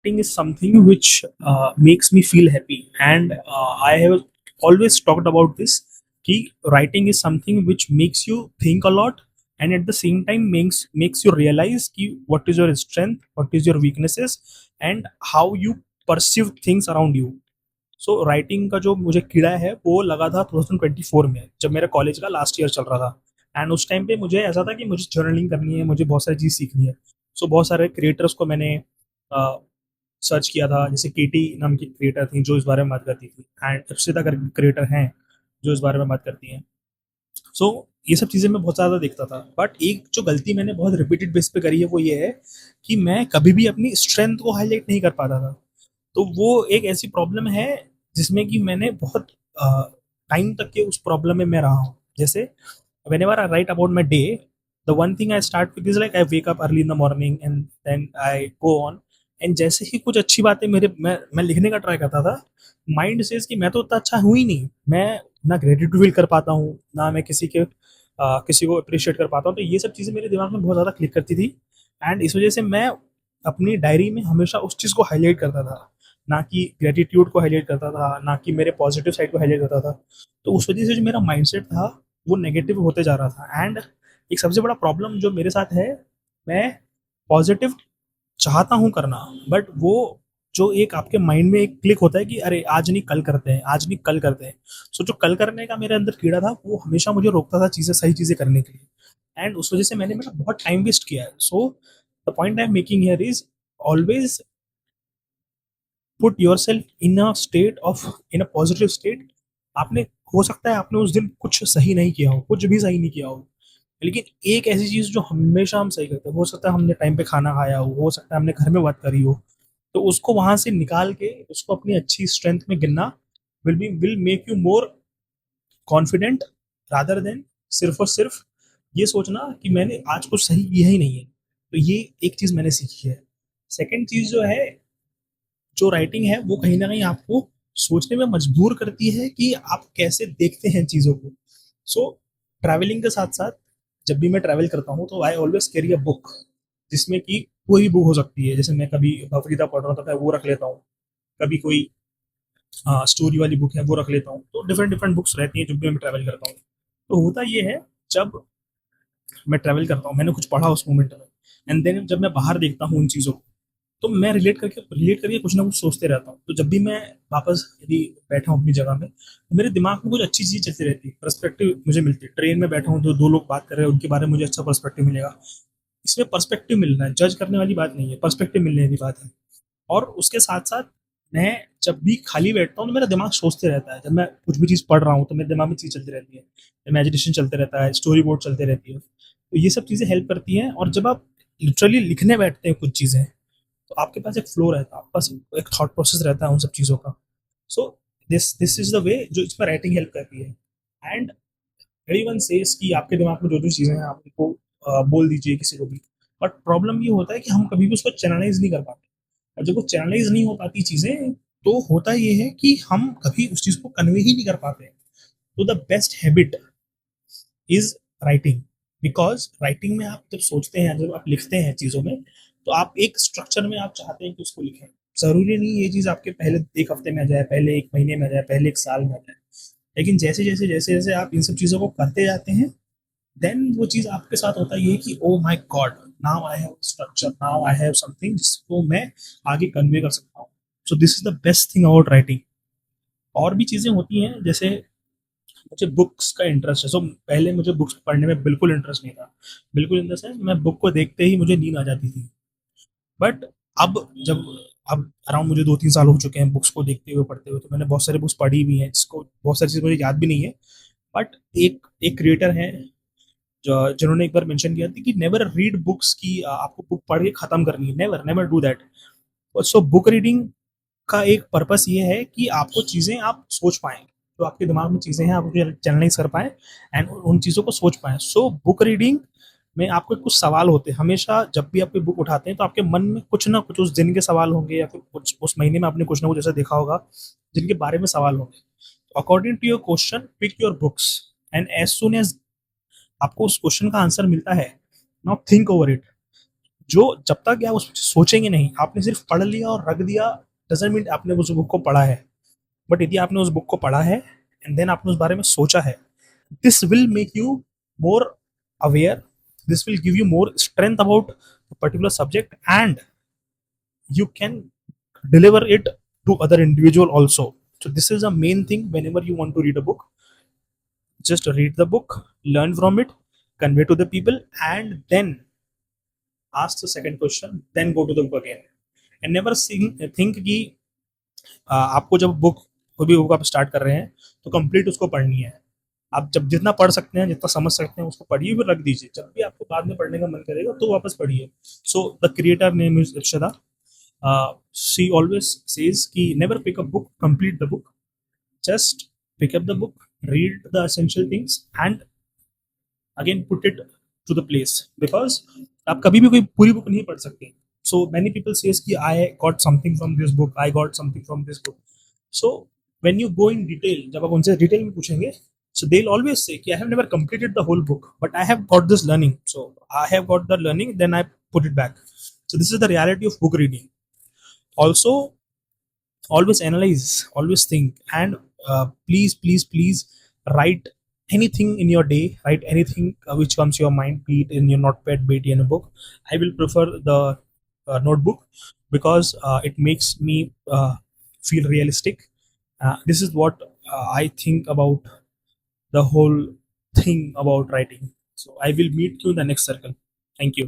writing is something which makes me feel happy, and I have always talked about this. कि writing is something which makes you think a lot, and at the same time makes you realize कि what is your strength, what is your weaknesses, and how you perceive things around you. So writing का जो मुझे कीड़ा है वो लगा था 2024 में, जब मेरा कॉलेज का लास्ट ईयर चल रहा था। एंड उस टाइम पे मुझे ऐसा था कि मुझे जर्नलिंग करनी है, मुझे बहुत सारी चीज़ सीखनी है। सो बहुत सारे क्रिएटर्स को मैंने सर्च किया था, जैसे केटी नाम की क्रिएटर थी जो इस बारे में बात करती थी, एंड इप्सिता कर क्रिएटर हैं जो इस बारे में बात करती हैं। सो ये सब चीज़ें मैं बहुत ज़्यादा देखता था, बट एक जो गलती मैंने बहुत रिपीटेड बेस पे करी है वो ये है कि मैं कभी भी अपनी स्ट्रेंथ को हाईलाइट नहीं कर पाता था। तो वो एक ऐसी प्रॉब्लम है जिसमें कि मैंने बहुत टाइम तक के उस प्रॉब्लम में मैं रहा हूँ। जैसे whenever I write about my day, the one thing I start with is like I wake up early in the morning and then I go on. And जैसे ही कुछ अच्छी बातें मैं लिखने का ट्राई करता था, माइंड सेज कि मैं तो उतना अच्छा हूँ ही नहीं, मैं ना ग्रेटिट्यूड फील कर पाता हूँ, ना मैं किसी को अप्रिशिएट कर पाता हूँ। तो ये सब चीज़ें मेरे दिमाग में बहुत ज़्यादा क्लिक करती थी, एंड इस वजह से मैं अपनी डायरी में हमेशा उस चीज़ को हाईलाइट करता था, ना कि ग्रेटिट्यूड को हाईलाइट करता था, ना कि मेरे पॉजिटिव साइड को हाईलाइट करता था। तो उस वजह से जो मेरा माइंडसेट था वो नेगेटिव होते जा रहा था। एंड एक सबसे बड़ा प्रॉब्लम जो मेरे साथ है, मैं पॉजिटिव चाहता हूँ करना, बट वो जो एक आपके माइंड में एक क्लिक होता है कि अरे आज नहीं कल करते हैं, आज नहीं कल करते हैं। सो जो कल करने का मेरे अंदर कीड़ा था वो हमेशा मुझे रोकता था चीज़ें, सही चीज़ें करने के लिए, एंड उस वजह से मैंने मेरा बहुत टाइम वेस्ट किया है। So the point I am making here is always put your self in a state of, in a positive state. आपने, हो सकता है आपने उस दिन कुछ सही नहीं किया हो, कुछ भी सही नहीं किया हो, लेकिन एक ऐसी चीज जो हमेशा हम सही करते हैं, हो सकता है हमने टाइम पे खाना खाया हो सकता है हमने घर में बात करी हो, तो उसको वहां से निकाल के उसको अपनी अच्छी स्ट्रेंथ में गिनना will make you more confident, rather than सिर्फ और सिर्फ ये सोचना कि मैंने आज कुछ सही किया ही नहीं है। तो ये एक चीज मैंने सीखी है। सेकंड चीज जो है, जो राइटिंग है वो कहीं ना कहीं आपको सोचने में मजबूर करती है कि आप कैसे देखते हैं चीज़ों को। सो ट्रैवलिंग के साथ साथ जब भी मैं ट्रैवल करता हूँ तो I always carry a book, जिसमें कि कोई भी बुक हो सकती है। जैसे मैं कभी भगवदगीता पढ़ रहा हूँ तो मैं वो रख लेता हूँ, कभी कोई स्टोरी वाली बुक है वो रख लेता हूँ। तो डिफरेंट डिफरेंट बुक्स रहती हैं जब भी मैं ट्रैवल करता हूँ। तो होता ये है, जब मैं ट्रैवल करता हूँ मैंने कुछ पढ़ा उस मोमेंट में, एंड देन जब मैं बाहर देखता हूँ उन चीज़ों को, तो मैं रिलेट करके कुछ ना कुछ सोचते रहता हूँ। तो जब भी मैं वापस यदि बैठा हूँ अपनी जगह में, तो मेरे दिमाग में कुछ अच्छी चीज़ चलती रहती है, पर्सपेक्टिव मुझे मिलती है। ट्रेन में बैठा हूँ तो दो लोग बात कर रहे हैं, उनके बारे में मुझे अच्छा पर्सपेक्टिव मिलेगा। इसमें पर्सपेक्टिव मिलना है, जज करने वाली बात नहीं है, पर्सपेक्टिव मिलने की बात है। और उसके साथ साथ मैं जब भी खाली बैठता हूँ तो मेरा दिमाग सोचते रहता है। जब मैं कुछ भी चीज़ पढ़ रहा हूँ तो मेरे दिमाग में चीज़ चलती रहती है, इमेजिनेशन चलते रहता है, स्टोरी बोर्ड चलते रहती है। तो ये सब चीज़ें हेल्प करती हैं। और जब आप लिटरली लिखने बैठते हैं कुछ चीज़ें, तो आपके पास एक फ्लो रहता है, आपके पास एक थॉट प्रोसेस रहता है उन सब चीज़ों का। सो दिस इज द वे जो इसमें राइटिंग हेल्प करती है। एंड एवरीवन सेज कि आपके दिमाग में जो जो चीज़ें हैं आप उनको बोल दीजिए किसी को भी। बट प्रॉब्लम ये होता है कि हम कभी भी उसको चैनलाइज नहीं कर पाते, और जब वो चैनलाइज नहीं हो पाती चीज़ें, तो होता ये है कि हम कभी उस चीज़ को कन्वे ही नहीं कर पाते। तो the best habit is writing. Because writing में आप जब सोचते हैं, जब आप लिखते हैं चीज़ों में, तो आप एक स्ट्रक्चर में आप चाहते हैं कि उसको लिखें। ज़रूरी नहीं ये चीज़ आपके पहले एक हफ्ते में आ जाए, पहले एक महीने में आ जाए, पहले एक साल में आ जाए। लेकिन जैसे जैसे आप इन सब चीज़ों को करते जाते हैं, देन वो चीज़ आपके साथ होता ये है कि oh my god, now I have structure, now I have something जिसको मैं आगे कन्वे कर सकता हूँ। So this is the best thing about writing. और भी चीज़ें होती हैं, जैसे मुझे बुक्स का इंटरेस्ट है। सो पहले मुझे बुक्स पढ़ने में बिल्कुल इंटरेस्ट नहीं था। बिल्कुल इन द सेंस, मैं बुक को देखते ही मुझे नींद आ जाती थी। बट जब अब अराउंड मुझे 2-3 साल हो चुके हैं बुक्स को देखते हुए, पढ़ते हुए, तो मैंने बहुत सारे बुक्स पढ़ी भी हैं, जिसको बहुत सारी चीज़ मुझे याद भी नहीं है। बट एक एक क्रिएटर है जिन्होंने एक बार मेंशन किया था कि नेवर रीड बुक्स, की आपको बुक पढ़ के खत्म करनी है, never never do that. So book reading का एक पर्पस ये है कि आपको चीज़ें आप सोच पाएँ, जो आपके दिमाग में चीज़ें हैं आप उनको चैनलाइज़ कर पाएँ, एंड उन चीज़ों को सोच पाएँ। सो बुक रीडिंग में आपको कुछ सवाल होते हैं हमेशा। जब भी आप कोई बुक उठाते हैं तो आपके मन में कुछ ना कुछ उस दिन के सवाल होंगे, या फिर कुछ उस महीने में आपने कुछ ना कुछ ऐसा देखा होगा जिनके बारे में सवाल होंगे। According to your question, pick your books, and as soon as आपको उस क्वेश्चन का आंसर मिलता है, नाउ थिंक ओवर इट। जो जब तक आप उस सोचेंगे नहीं, आपने सिर्फ पढ़ लिया और रख दिया, डजंट मीन आपने उस बुक को पढ़ा है। बट यदि आपने उस बुक को पढ़ा है एंड देन आपने उस बारे में सोचा है, this will make you more aware, this will give you more strength about a particular subject, and you can deliver it to other individual also. So this is a main thing whenever you want to read a book. Just read the book, learn from it, convey to the people, and then ask the second question, then go to the book again. And never think कि आपको जब book कोई भी book आप start कर रहे हैं तो कंप्लीट उसको पढ़नी है। आप जब जितना पढ़ सकते हैं, जितना समझ सकते हैं, उसको पढ़िए, फिर रख दीजिए। जब भी आपको बाद में पढ़ने का मन करेगा तो वापस पढ़िए। So the creator name is Irshada. She always says कि never pick a book, complete the book, just pick up the book, read the essential things and again put it to the place, because आप कभी भी कोई पूरी book नहीं पढ़ सकते। So many people says कि I got something from this book, I got something from this book. So when you go in detail, जब आप उनसे डिटेल में पूछेंगे, so they'll always say कि I have never completed the whole book, but I have got this learning. So I have got the learning, then I put it back. So this is the reality of book reading. Also, always analyze, always think, and please write anything in your day. Write anything which comes to your mind, be it in your notepad, be it in a book. I will prefer the notebook because it makes me feel realistic. This is what I think about the whole thing about writing. So I will meet you in the next circle. Thank you.